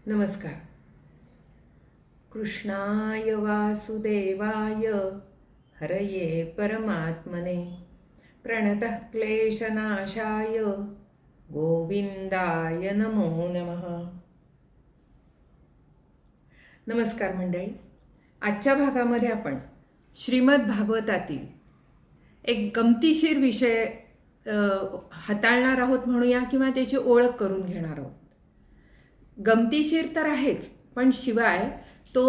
नमस्कार. कृष्णाय वासुदेवाय हरये परमात्मने प्रणतः क्लेशनाशाय गोविंदाय नमो नमः. नमस्कार मंडळी. आजच्या भागामध्ये आपण श्रीमद भागवतातील एक गमतीशीर विषय हाताळणार आहोत म्हणूया, किंवा त्याची ओळख करून घेणार आहोत. गमतीशीर तर आहेच, पण शिवाय तो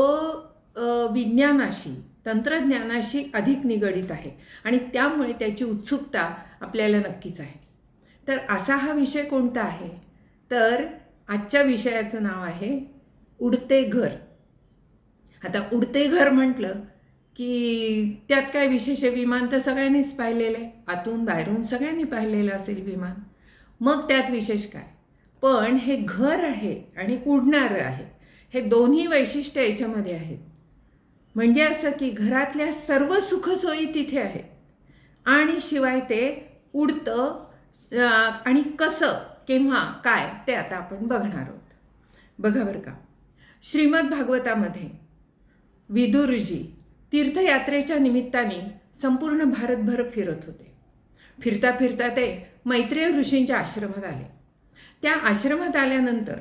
विज्ञानाशी, तंत्रज्ञानाशी अधिक निगडित आहे आणि त्यामुळे त्याची उत्सुकता आपल्याला नक्कीच आहे. तर असा हा विषय कोणता आहे? तर आजच्या विषयाचं नाव आहे उडते घर. आता उडते घर म्हटलं की त्यात काय विशेष आहे? विमान तर सगळ्यांनीच पाहिलेलं आहे, आतून बाहेरून सगळ्यांनी पाहिलेलं असेल विमान. मग त्यात विशेष काय? पण हे घर आहे आणि उडणारं आहे, हे दोन्ही वैशिष्ट्य याच्यामध्ये आहेत. म्हणजे असं की घरातल्या सर्व सुखसोयी तिथे आहेत आणि शिवाय ते उडतं. आणि कसं, केव्हा, काय, ते आता आपण बघणार आहोत. बघा बरं का, श्रीमद भागवतामध्ये विदुरजी तीर्थयात्रेच्या निमित्ताने संपूर्ण भारतभर फिरत होते. फिरता फिरता ते मैत्रेय ऋषींच्या आश्रमात आले. त्या आश्रमात आल्यानंतर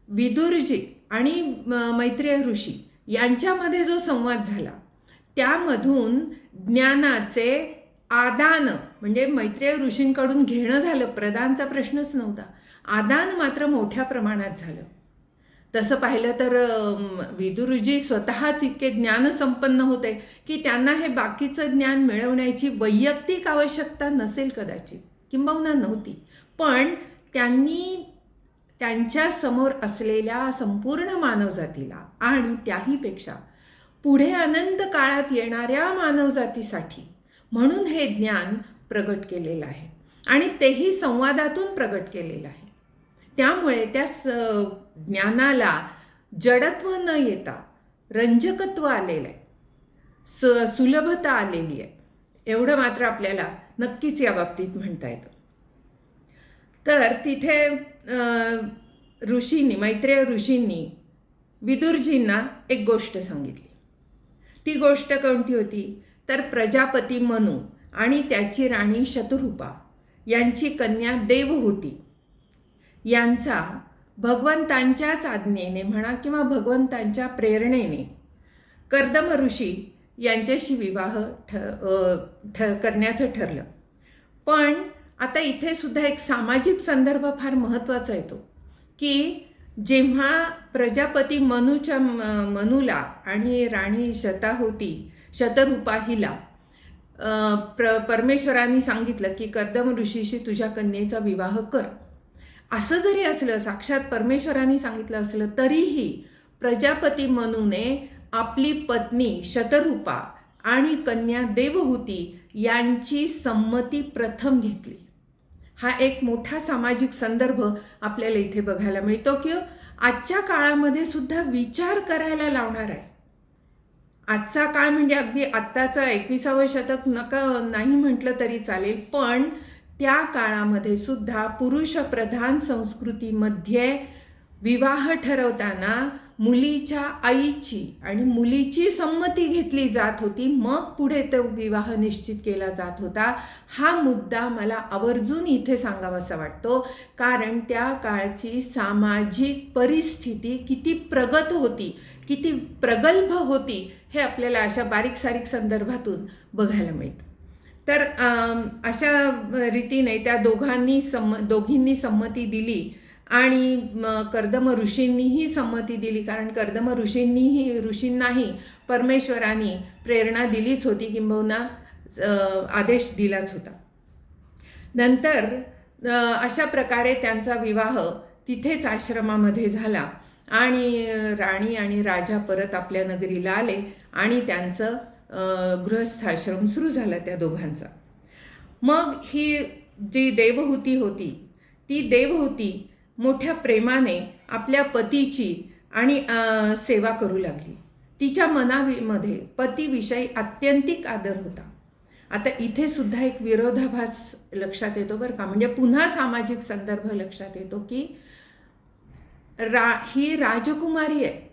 विदुरजी आणि मैत्रेय ऋषी यांच्यामध्ये जो संवाद झाला त्यामधून ज्ञानाचे आदान, म्हणजे मैत्रेय ऋषींकडून घेणं झालं, प्रदानचा प्रश्नच नव्हता, आदान मात्र मोठ्या प्रमाणात झालं. तसं पाहिलं तर विदुरजी स्वतःच इतके ज्ञानसंपन्न होते की त्यांना हे बाकीचं ज्ञान मिळवण्याची वैयक्तिक आवश्यकता नसेल कदाचित, किंबहुना नव्हती. पण त्यांनी त्यांच्या समोर असलेल्या संपूर्ण मानवजातीला आणि त्याहीपेक्षा पुढे अनंत काळात येणाऱ्या मानवजातीसाठी म्हणून हे ज्ञान प्रगट केलेलं आहे आणि तेही संवादातून प्रगट केलेलं आहे. त्यामुळे त्या ज्ञानाला जडत्व न येता रंजकत्व आलेलं आहे, सुलभता आलेली आहे, एवढं मात्र आपल्याला नक्कीच या बाबतीत म्हणता येतं. तर तिथे ऋषींनी, मैत्रेय ऋषींनी विदुरजींना एक गोष्ट सांगितली. ती गोष्ट कोणती होती? तर प्रजापती मनू आणि त्याची राणी शतरूपा यांची कन्या देवहूती यांचा भगवंतांच्याच आज्ञेने म्हणा किंवा भगवंतांच्या प्रेरणेने कर्दम ऋषी यांच्याशी विवाह करण्याचं ठरलं. पण आता इथे सुद्धा एक सामाजिक संदर्भ फार महत्त्वाचा येतो की जेव्हा प्रजापती मनूला आणि राणी शतरूपा हिला परमेश्वरांनी सांगितलं की कर्दम ऋषीशी तुझ्या कन्येचा विवाह कर, असं जरी असलं, साक्षात परमेश्वरांनी सांगितलं असलं, तरीही प्रजापती मनूने आपली पत्नी शतरूपा आणि कन्या देवहूती यांची संमती प्रथम घेतली. हा एक मोठा सामाजिक संदर्भ आपल्याला इथे बघायला मिळतो की आजच्या काळामध्ये सुद्धा विचार करायला लावणार आहे. आजचा काळ म्हणजे अगदी आत्ताचं 21वे शतक नाही म्हटलं तरी चालेल, पण त्या काळामध्ये सुद्धा पुरुषप्रधान संस्कृतीमध्ये विवाह ठरवताना मुलीच्या आईची आणि मुलीची संमती घेतली जात होती, मग पुढे तो विवाह निश्चित केला जात होता. हा मुद्दा मला आवर्जून इथे सांगावासा वाटतो, कारण त्या काळची सामाजिक परिस्थिती किती प्रगत होती, किती प्रगल्भ होती, हे आपल्याला अशा बारीक सारीक संदर्भातून बघायला मिळतं. तर अशा रीतीने त्या दोघींनी संमती दिली आणि कर्दम ऋषींनीही संमती दिली, कारण कर्दम ऋषींनाही परमेश्वरांनी प्रेरणा दिलीच होती, किंबहुना आदेश दिलाच होता. नंतर अशा प्रकारे त्यांचा विवाह तिथेच आश्रमामध्ये झाला आणि राणी आणि राजा परत आपल्या नगरीला आले आणि त्यांचं गृहस्थाश्रम सुरू झाला त्या दोघांचा. मग ही जी देवहूती होती, ती देवहूती मोठ्या प्रेमाने आपल्या पतीची आणि सेवा करू लागली. तिच्या मनामध्ये पतीविषयी आत्यंतिक आदर होता. आता इथे सुद्धा एक विरोधाभास लक्षात येतो बरं का, म्हणजे पुन्हा सामाजिक संदर्भ लक्षात येतो की ही राजकुमारी आहे.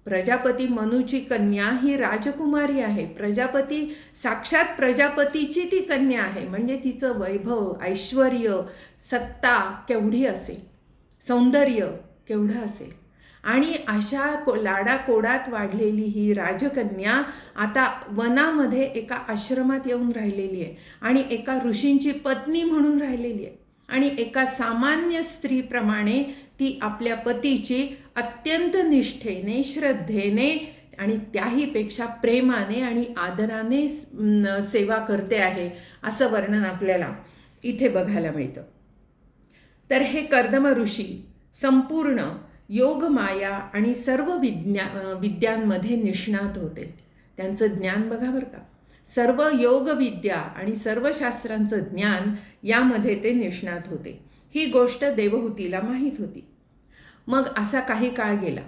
प्रजापती मनूची कन्या ही राजकुमारी आहे. प्रजापती साक्षात प्रजापतीची ती कन्या आहे. म्हणजे तिचं वैभव, ऐश्वर्य, सत्ता केवढी असेल, सौंदर्य केवढं असेल. आणि अशा लाडाकोडात वाढलेली ही राजकन्या आता वनामध्ये एका आश्रमात येऊन राहिलेली आहे आणि एका ऋषींची पत्नी म्हणून राहिलेली आहे. आणि एका सामान्य स्त्रीप्रमाणे ती आपल्या पतीची अत्यंत निष्ठेने, श्रद्धेने आणि त्याहीपेक्षा प्रेमाने आणि आदराने सेवा करते आहे, असं वर्णन आपल्याला इथे बघायला मिळतं. तर हे कर्दम ऋषी संपूर्ण योग, माया आणि सर्व विद्यांमध्ये निष्णात होते. त्यांचं ज्ञान बघा बरं का, सर्व योग विद्या आणि सर्व शास्त्रांचं ज्ञान यामध्ये ते निष्णात होते. ही गोष्ट देवहूतीला माहीत होती. मग असा काही काळ गेला.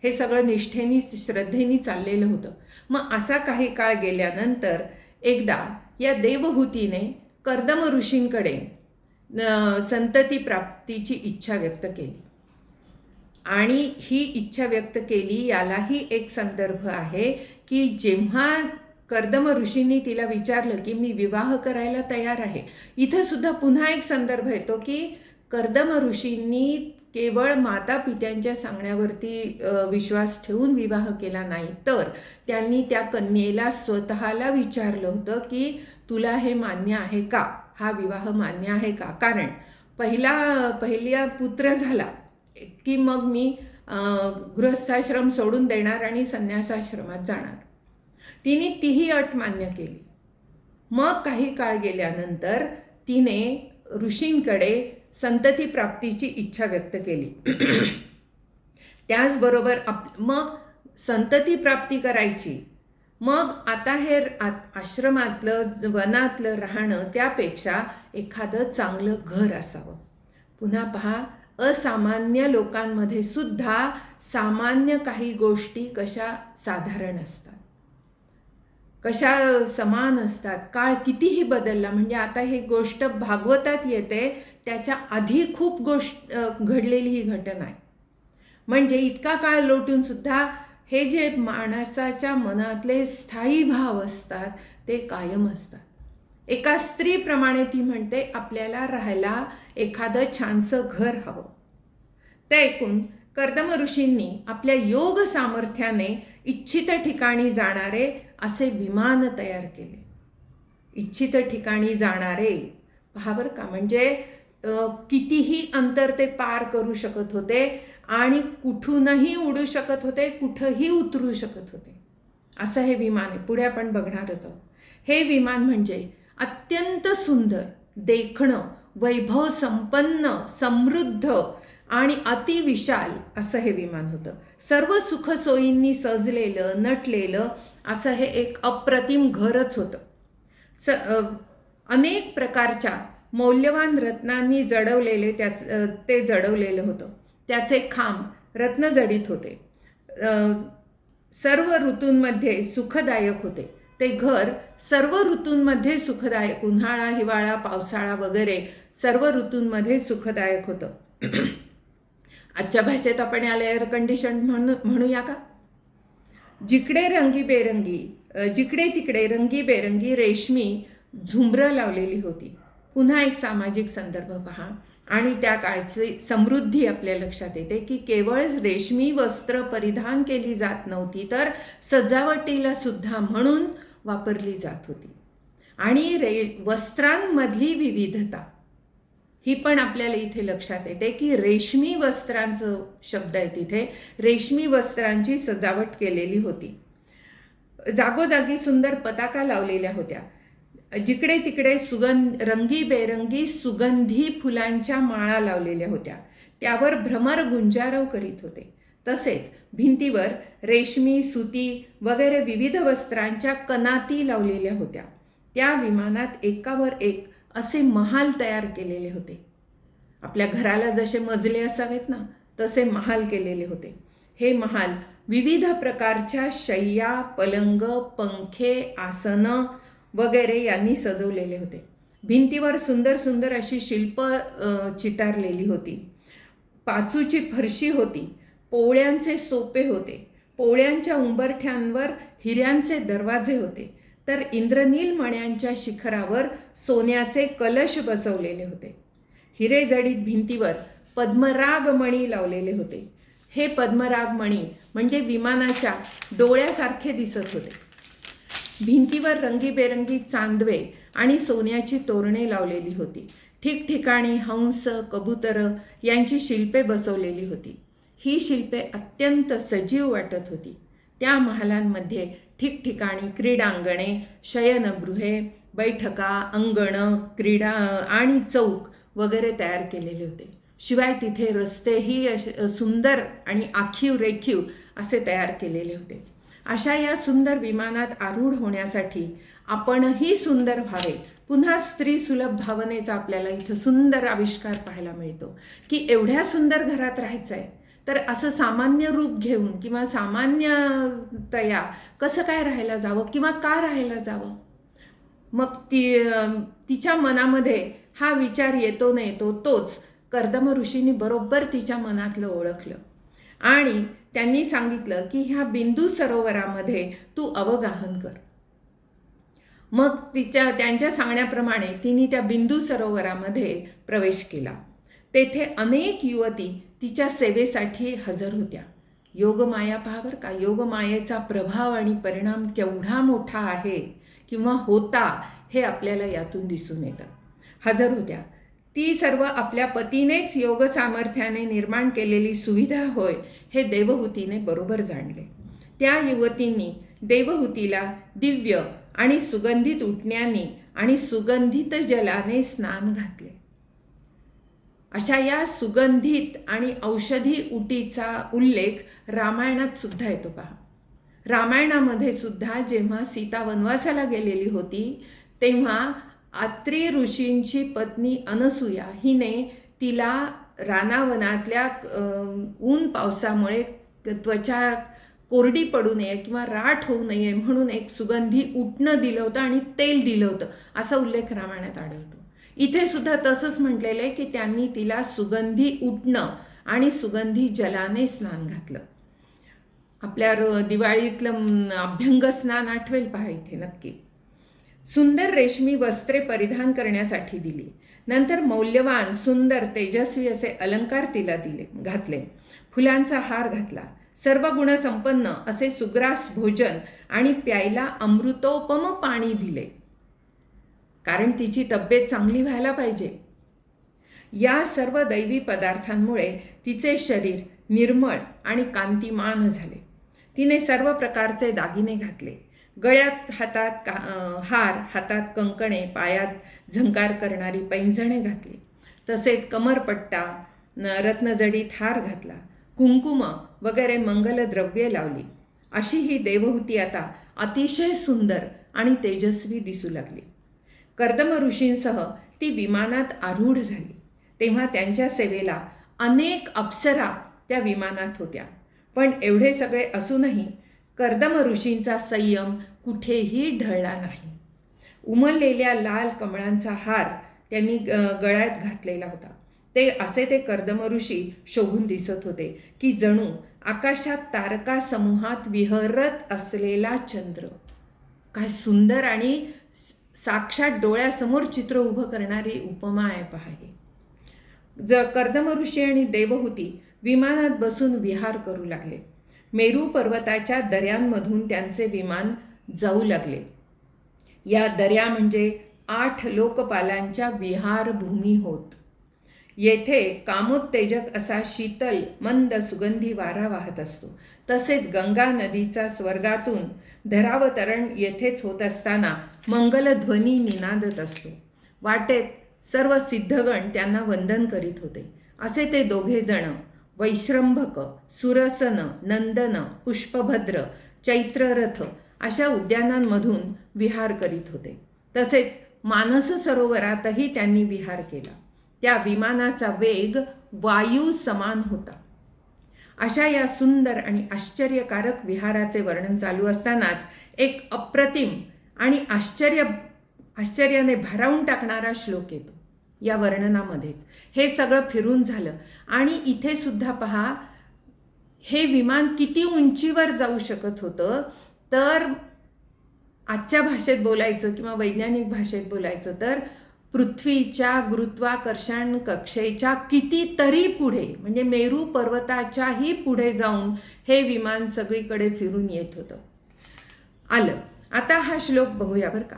हे सगळं निष्ठेनी, श्रद्धेनी चाललेलं होतं. मग असा काही काळ गेल्यानंतर एकदा या देवहूतीने कर्दम ऋषींकडे संतती प्राप्तीची इच्छा व्यक्त केली. आणि ही इच्छा व्यक्त केली यालाही एक संदर्भ आहे की जेव्हा कर्दम ऋषींनी तिला विचारलं की मी विवाह करायला तयार आहे. इथं सुद्धा पुन्हा एक संदर्भ येतो की कर्दम ऋषींनी केवळ माता पित्यांच्या सांगण्यावरती विश्वास ठेवून विवाह केला नाही, तर त्यांनी त्या कन्येला स्वतःला विचारलं होतं की तुला हे मान्य आहे का, हा विवाह मान्य आहे का. कारण पहिला पुत्र झाला की मग मी गृहस्थाश्रम सोडून देणार आणि संन्यासाश्रमात जाणार. तिने तीही अट मान्य केली. मग काही काळ गेल्यानंतर तिने ऋषींकडे संतती प्राप्तीची इच्छा व्यक्त केली. त्याचबरोबर मग संतती प्राप्ती करायची. मग आता हे आश्रमातलं, वनातलं राहणं त्यापेक्षा एखादं चांगलं घर असावं. पुन्हा पहा, असामान्य लोकांमध्ये सुद्धा सामान्य काही गोष्टी कशा साधारण असतात, कशा समान असतात. काळ कितीही बदलला, म्हणजे आता ही गोष्ट भागवतात येते, त्याच्या आधी खूप घडलेली ही घटना आहे. म्हणजे इतका काळ लोटून सुद्धा हे जे माणसाच्या मनातले स्थायी भाव असतात ते कायम असतात. एका स्त्रीप्रमाणे ती म्हणते आपल्याला राहायला एखादं छानसं घर हवं. ते ऐकून कर्दम ऋषींनी आपल्या योग सामर्थ्याने इच्छित ठिकाणी जाणारे असे विमान तयार केले. इच्छित ठिकाणी जाणारे, पहा बरं का, म्हणजे कितीही अंतर ते पार करू शकत होते आणि कुठूनही उडू शकत होते, कुठंही उतरू शकत होते. असं हे विमान आहे. पुढे आपण बघणारच आहोत. हे विमान म्हणजे अत्यंत सुंदर, देखणं, वैभव संपन्न, समृद्ध आणि अतिविशाल असं हे विमान होतं. सर्व सुखसोयींनी सजलेलं, नटलेलं असं हे एक अप्रतिम घरच होतं. अनेक प्रकारच्या मौल्यवान रत्नांनी जडवलेले ते जडवलेलं होतं. त्याचे खांब रत्नजडित होते. सर्व ऋतूंमध्ये सुखदायक होते. ते घर सर्व ऋतूंमध्ये सुखदायक, उन्हाळा, हिवाळा, पावसाळा वगैरे सर्व ऋतूंमध्ये सुखदायक होतं. आजच्या भाषेत आपण याला एअर कंडिशन म्हणूया का. जिकडे तिकडे रंगीबेरंगी रेशमी झुंबरं लावलेली होती. पुन्हा एक सामाजिक संदर्भ पहा आणि त्या काळची समृद्धी आपल्या लक्षात येते की केवळ रेशमी वस्त्र परिधान केली जात नव्हती, तर सजावटीला सुद्धा म्हणून वापरली जात होती. आणि वस्त्रांमधली विविधता ही पण आपल्याला इथे लक्षात येते की रेशमी वस्त्रांचं शब्द आहे तिथे. रेशमी वस्त्रांची सजावट केलेली होती. जागोजागी सुंदर पताका लावलेल्या होत्या. जिकडे तिकडे रंगीबेरंगी सुगंधी फुलांच्या माळा लावलेल्या होत्या. त्यावर भ्रमर गुंजारव करीत होते. तसेच भिंतीवर रेशमी, सुती वगैरे विविध वस्त्रांच्या कनाती लावलेल्या होत्या. त्या विमानात एकावर एक असे महाल तयार केलेले होते. आपल्या घराला जसे मजले असावेत ना, तसे महाल केलेले होते. हे महाल विविध प्रकारच्या शय्या, पलंग, पंखे, आसनं वगैरे यांनी सजवलेले होते. भिंतीवर सुंदर सुंदर अशी शिल्प चितारलेली होती. काचूची फरशी होती, पोळ्यांचे सोपे होते, पोळ्यांच्या उंबरठ्यांवर हिऱ्यांचे दरवाजे होते, तर इंद्रनील मण्यांच्या शिखरावर सोन्याचे कलश बसवलेले होते. हिरेजडित भिंतीवर पद्मराग मणी लावलेले होते. हे पद्मराग मणी म्हणजे विमानाच्या डोळ्यासारखे दिसत होते. भिंतीवर रंगीबेरंगी चांदवे आणि सोन्याची तोरणे लावलेली होती. ठिकठिकाणी हंस, कबूतर यांची शिल्पे बसवलेली होती. ही शिल्पे अत्यंत सजीव वाटत होती. त्या महालांमध्ये ठिकठिकाणी क्रीडांगणे, शयनगृहे, बैठका, अंगणं, क्रीडा आणि चौक वगैरे तयार केलेले होते. शिवाय तिथे रस्तेही सुंदर आणि आखीव रेखीव असे तयार केलेले होते. अशा या सुंदर विमानात आरूढ होण्यासाठी आपणही सुंदर व्हावे. पुन्हा स्त्री सुलभ भावनेचा आपल्याला इथं सुंदर आविष्कार पाहायला मिळतो की एवढ्या सुंदर घरात राहायचं आहे तर असं सामान्य रूप घेऊन किंवा सामान्यतया कसं काय राहायला जावं किंवा का राहायला जावं. मग तिच्या मनामध्ये हा विचार येतो न येतो तोच कर्दम ऋषींनी बरोबर तिच्या मनातलं ओळखलं आणि त्यांनी सांगितलं की ह्या बिंदू सरोवरामध्ये तू अवगाहन कर. मग त्यांच्या सांगण्याप्रमाणे तिने त्या बिंदू सरोवरामध्ये प्रवेश केला. तेथे अनेक युवती तिच्या सेवेसाठी हजर होत्या. योगमाया पहा बरं का, योगमायेचा प्रभाव आणि परिणाम केवढा मोठा आहे किंवा होता हे आपल्याला यातून दिसून येतं. हजर होत्या. ती सर्व आपल्या पतीनेच योग सामर्थ्याने निर्माण केलेली सुविधा होय हे देवहूतीने बरोबर जाणले. त्या युवतींनी देवहूतीला दिव्य आणि सुगंधित उटण्यांनी आणि सुगंधित जलाने स्नान घातले. अशा या सुगंधित आणि औषधी उटीचा उल्लेख रामायणात सुद्धा येतो पहा. रामायणामध्ये सुद्धा जेव्हा सीता वनवासाला गेलेली होती तेव्हा अत्री ऋषींची पत्नी अनसूया हिने तिला रानावनातल्या ऊन पावसामुळे त्वचा कोरडी पडू नये किंवा राठ होऊ नये म्हणून एक सुगंधी उटणं दिलं होतं आणि तेल दिलं होतं असा उल्लेख रामायणात आढळतो. इथे सुद्धा तसंच म्हटलेलं आहे की त्यांनी तिला सुगंधी उटणं आणि सुगंधी जलाने स्नान घातलं. आपल्या दिवाळीतलं अभ्यंग स्नान आठवेल पहा इथे नक्की. सुंदर रेशमी वस्त्रे परिधान करण्यासाठी दिली. नंतर मौल्यवान सुंदर तेजस्वी असे अलंकार तिला घातले. फुलांचा हार घातला. सर्व गुणसंपन्न असे सुग्रास भोजन आणि प्यायला अमृतोपम पाणी दिले, कारण तिची तब्येत चांगली व्हायला पाहिजे. या सर्व दैवी पदार्थांमुळे तिचे शरीर निर्मळ आणि कांतिमान झाले. तिने सर्व प्रकारचे दागिने घातले. गळ्यात हार, हातात कंकणे, पायात झंकार करणारी पैंजणे घातली. तसेच कमरपट्टा, रत्नजडीत हार घातला. कुंकुम वगैरे मंगलद्रव्ये लावली. अशी ही देवहूती आता अतिशय सुंदर आणि तेजस्वी दिसू लागली. कर्दम ऋषींसह ती विमानात आरूढ झाली. तेव्हा त्यांच्या सेवेला अनेक अप्सरा त्या विमानात होत्या. पण एवढे सगळे असूनही कर्दम ऋषींचा संयम कुठेही ढळला नाही. उमललेल्या लाल कमळांचा हार त्यांनी गळ्यात घातलेला होता. ते कर्दम ऋषी शोभून दिसत होते की जणू आकाशात तारका समूहात विहरत असलेला चंद्र. काय सुंदर आणि साक्षात डोळ्यासमोर चित्र उभं करणारी उपमा आहे पहा ही. कर्दम ऋषी आणि देवहूती विमानात बसून विहार करू लागले. मेरू पर्वताच्या दऱ्यांमधून त्यांचे विमान जाऊ लागले. या दऱ्या म्हणजे 8 लोकपालांच्या विहारभूमी होत. येथे कामोत्तेजक असा शीतल मंद सुगंधी वारा वाहत असतो. तसेच गंगा नदीचा स्वर्गातून धरावतरण येथेच होत असताना मंगलध्वनी निनादत असतो. वाटेत सर्व सिद्धगण त्यांना वंदन करीत होते. असे ते दोघे जण वैश्रंभक, सुरसन, नंदन, पुष्पभद्र, चैत्ररथ अशा उद्यानांमधून विहार करीत होते. तसेच मानस सरोवरातही त्यांनी विहार केला. त्या विमानाचा वेग वायू समान होता. अशा या सुंदर आणि आश्चर्यकारक विहाराचे वर्णन चालू असतानाच एक अप्रतिम आणि आश्चर्याने भारावून टाकणारा श्लोक येतो. या वर्णनामध्येच हे सगळं फिरून झालं. आणि इथे सुद्धा पहा, हे विमान किती उंचीवर जाऊ शकत होतं, तर आजच्या भाषेत बोलायचं किंवा वैज्ञानिक भाषेत बोलायचं तर पृथ्वीच्या गुरुत्वाकर्षण कक्षेच्या कितीतरी पुढे, म्हणजे मेरू पर्वताच्याही पुढे जाऊन हे विमान सगळीकडे फिरून येत होतं. आलं. आता हा श्लोक बघूया बरं का.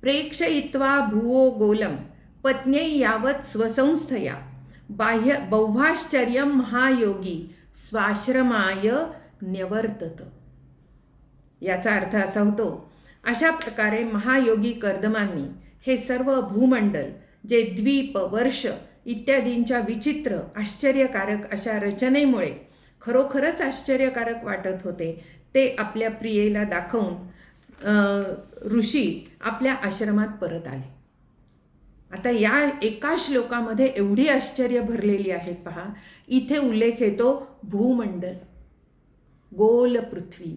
प्रेक्षयित्वा भुवो गोलम पत्न्यै यावत स्वसंस्थया बाह्य बौभाश्चर्यम महायोगी स्वाश्रमाय न्यवर्तत. याचा अर्थ असा होतो, अशा प्रकारे महायोगी कर्दमांनी हे सर्व भूमंडल, जे द्वीप, वर्ष इत्यादींच्या विचित्र आश्चर्यकारक अशा रचनेमुळे खरोखरच आश्चर्यकारक वाटत होते, ते आपल्या प्रियेला दाखवून ऋषी आपल्या आश्रमात परत आले. आता या एका श्लोकामध्ये एवढी आश्चर्य भरलेली आहेत पहा. इथे उल्लेख येतो भूमंडल, गोल पृथ्वी,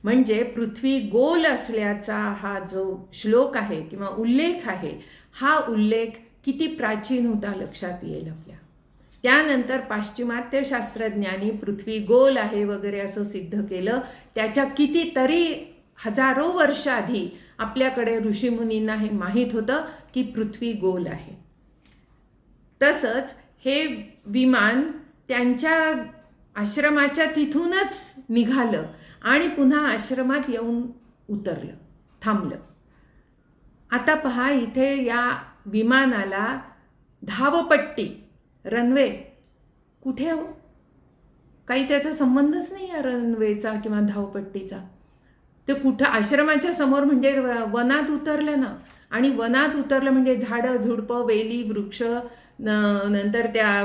म्हणजे पृथ्वी गोल असल्याचा हा जो श्लोक आहे किंवा उल्लेख आहे, हा उल्लेख किती प्राचीन होता लक्षात येईल आपल्या. त्यानंतर पाश्चिमात्य शास्त्रज्ञांनी पृथ्वी गोल आहे वगैरे असं सिद्ध केलं. त्याच्या कितीतरी हजारो वर्ष आधी आपल्याकडे ऋषीमुनींना हे माहीत होतं की पृथ्वी गोल आहे. तसंच हे विमान त्यांच्या आश्रमाच्या तिथूनच निघालं आणि पुन्हा आश्रमात येऊन उतरलं, थांबलं. आता पहा, इथे या विमानाला धावपट्टी, रनवे कुठे हो? काही त्याचा संबंधच नाही या रनवेचा किंवा धावपट्टीचा. ते कुठं आश्रमाच्या समोर, म्हणजे वनात उतरलं ना. आणि वनात उतरलं म्हणजे झाडं झुडपं, वेली, वृक्ष, नंतर त्या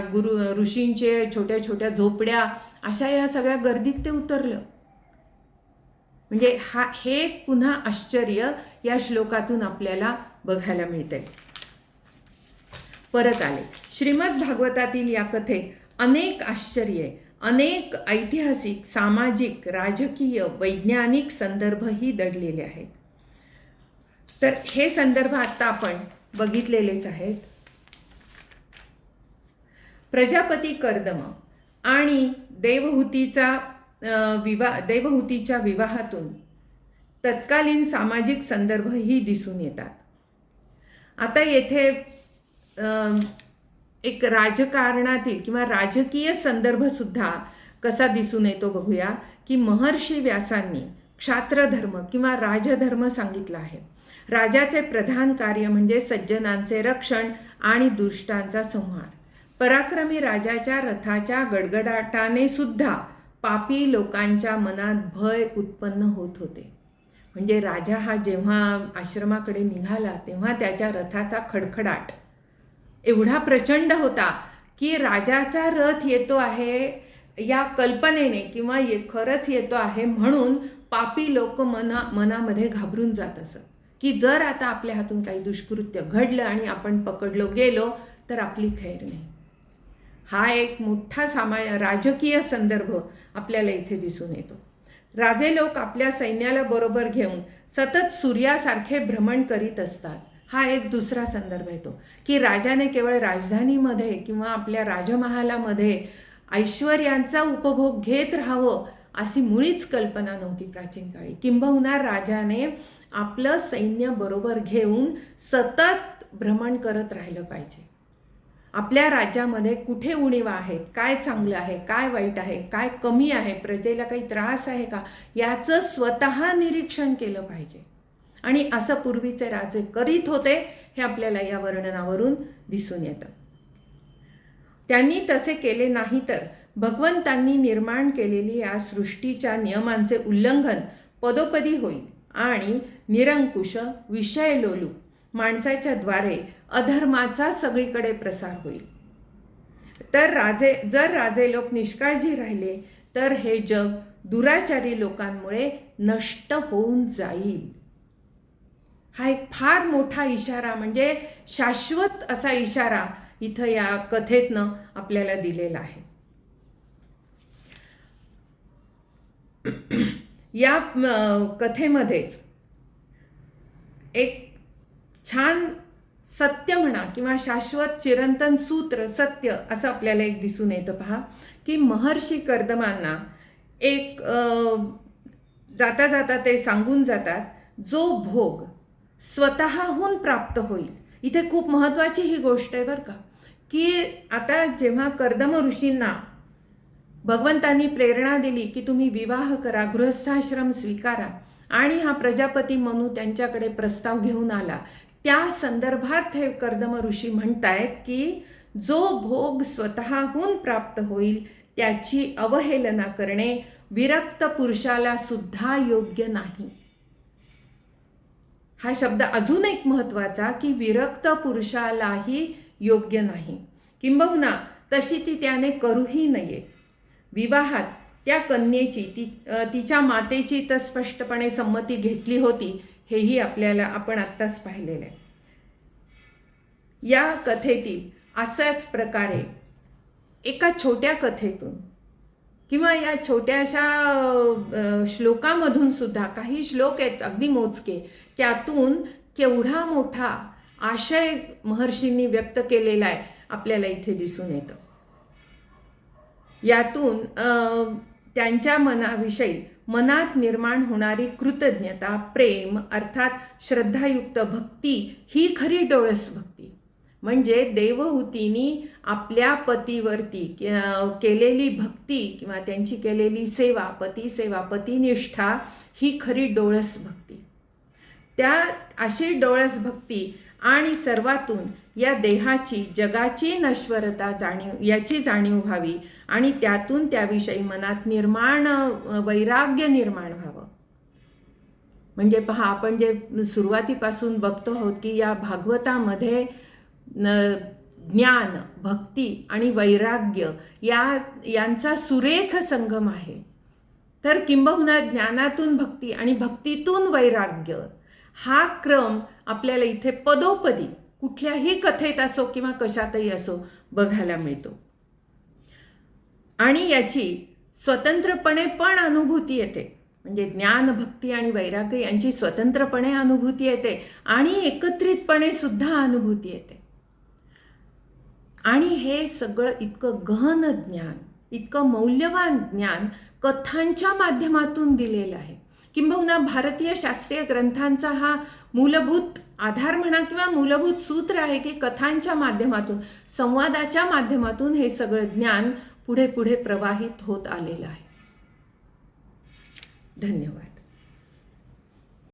ऋषींचे छोट्या छोट्या झोपड्या, अशा या सगळ्या गर्दीत ते उतरलं. म्हणजे हे पुन्हा आश्चर्य या श्लोकातून आपल्याला बघायला मिळते. परत आले. श्रीमद भागवतातील या कथेत अनेक आश्चर्ये, अनेक ऐतिहासिक, सामाजिक, राजकीय, वैज्ञानिक संदर्भही दडलेले आहेत. तर हे संदर्भ आता आपण बघितलेलेच आहेत. प्रजापती कर्दम आणि देवहूतीच्या विवाहातून तत्कालीन सामाजिक संदर्भही दिसून येतात. आता येथे एक राजकारणातील किंवा राजकीय संदर्भसुद्धा कसा दिसून येतो बघूया. की महर्षी व्यासांनी क्षात्रधर्म किंवा राजधर्म सांगितला आहे. राजाचे प्रधान कार्य म्हणजे सज्जनांचे रक्षण आणि दुष्टांचा संहार. पराक्रमी राजाच्या रथाच्या गडगडाटाने सुद्धा पापी लोकांच्या मनात भय उत्पन्न होत होते. म्हणजे राजा हा जेव्हा आश्रमाकडे निघाला तेव्हा त्याच्या रथाचा खडखडाट एवढा प्रचंड होता की राजाचा रथ येतो आहे या कल्पनेने किंवा खरंच येतो आहे म्हणून पापी लोक मनामध्ये घाबरून जात असत की जर आता आपल्या हातून काही दुष्कृत्य घडलं आणि आपण पकडलो गेलो तर आपली खैर नाही. हा एक मोठा राजकीय संदर्भ आपल्याला इथे दिसून येतो. राजे लोक आपल्या सैन्याला बरोबर घेऊन सतत सूर्यासारखे भ्रमण करीत असतात. हा एक दुसरा संदर्भ येतो की राजाने केवळ राजधानीमध्ये किंवा आपल्या राजमहालामध्ये ऐश्वर्यांचा उपभोग घेत राहावं अशी मुळीच कल्पना नव्हती प्राचीन काळी. किंबहुना राजाने आपलं सैन्य बरोबर घेऊन सतत भ्रमण करत राहिलं पाहिजे. आपल्या राज्यामध्ये कुठे उणीवा आहेत, काय चांगलं आहे, काय वाईट आहे, काय कमी आहे, प्रजेला काही त्रास आहे का, याचं स्वतः निरीक्षण केलं पाहिजे. आणि असं पूर्वीचे राजे करीत होते हे आपल्याला या वर्णनावरून दिसून येतं. त्यांनी तसे केले नाही तर भगवंतांनी निर्माण केलेली या सृष्टीच्या नियमांचे उल्लंघन पदोपदी होईल आणि निरंकुश विषयलोलू माणसाच्या द्वारे अधर्माचा सगळीकडे प्रसार होईल. तर जर राजे लोक निष्काळजी राहिले तर हे जग दुराचारी लोकांमुळे नष्ट होऊन जाईल. हा एक फार मोठा इशारा, म्हणजे शाश्वत असा इशारा इथं या कथेतनं आपल्याला दिलेला आहे. या कथेमध्येच एक छान सत्य म्हणा किंवा शाश्वत चिरंतन सूत्र सत्य असं आपल्याला एक दिसून येतं. पहा की महर्षी कर्दमांना एक जाता जाता ते सांगून जातात, जो भोग स्वतःहून प्राप्त होईल. इथे खूप महत्त्वाची ही गोष्ट आहे बरं का, की आता जेव्हा कर्दम ऋषींना भगवंतांनी प्रेरणा दिली की तुम्ही विवाह करा, गृहस्थाश्रम स्वीकारा, आणि हा प्रजापती मनू त्यांच्याकडे प्रस्ताव घेऊन आला, त्या संदर्भात हे कर्दम ऋषी म्हणतायत की जो भोग स्वतःहून प्राप्त होईल त्याची अवहेलना करणे विरक्त पुरुषाला सुद्धा योग्य नाही. हा शब्द अजून एक महत्त्वाचा, की विरक्त पुरुषालाही योग्य नाही, किंबहुना तशी ती त्याने करूही नये. विवाहात त्या कन्येची तिच्या मातेची तर स्पष्टपणे संमती घेतली होती, हेही आपण आत्ताच पाहिलेलं आहे. या कथेतील अशाच प्रकारे एका छोट्या कथेतून किंवा या छोट्याशा श्लोकामधून सुद्धा, काही श्लोक आहेत अगदी मोजके, त्यातून केवढा मोठा आशय महर्षींनी व्यक्त केलेला आहे आपल्याला इथे दिसून येतं. यातून त्यांच्या मनाविषयी मनात निर्माण होणारी कृतज्ञता, प्रेम, अर्थात श्रद्धायुक्त भक्ती ही खरी डोळस भक्ती. म्हणजे देवहूतींनी आपल्या पतीवरती केलेली भक्ती किंवा त्यांची केलेली सेवा, पतिसेवा, पतिनिष्ठा ही खरी डोळस भक्ती. त्या अशी डोळस भक्ती आणि सर्वातून या देहाची, जगाची नश्वरता याची जाणीव व्हावी आणि त्यातून त्याविषयी मनात वैराग्य निर्माण व्हावं. म्हणजे पहा, आपण जे सुरुवातीपासून बघतो आहोत की या भागवतामध्ये ज्ञान, भक्ती आणि वैराग्य यांचा सुरेख संगम आहे. तर किंबहुना ज्ञानातून भक्ती आणि भक्तीतून वैराग्य हा क्रम आपल्याला इथे पदोपदी कुठल्याही कथेत असो किंवा कशातही असो बघायला मिळतो. आणि याची स्वतंत्रपणे पण अनुभूती येते. म्हणजे ज्ञान, भक्ती आणि वैराग्य यांची स्वतंत्रपणे अनुभूती येते आणि एकत्रितपणे सुद्धा अनुभूती येते. आणि हे सगळं इतकं गहन ज्ञान, इतकं मौल्यवान ज्ञान कथांच्या माध्यमातून दिलेलं आहे. किंबहुना भारतीय शास्त्रीय ग्रंथांचा हा मूलभूत आधार म्हणा किंवा मूलभूत सूत्र आहे की कथांच्या माध्यमातून, संवादाच्या माध्यमातून हे सगळं ज्ञान पुढे पुढे प्रवाहित होत आलेलं आहे. धन्यवाद.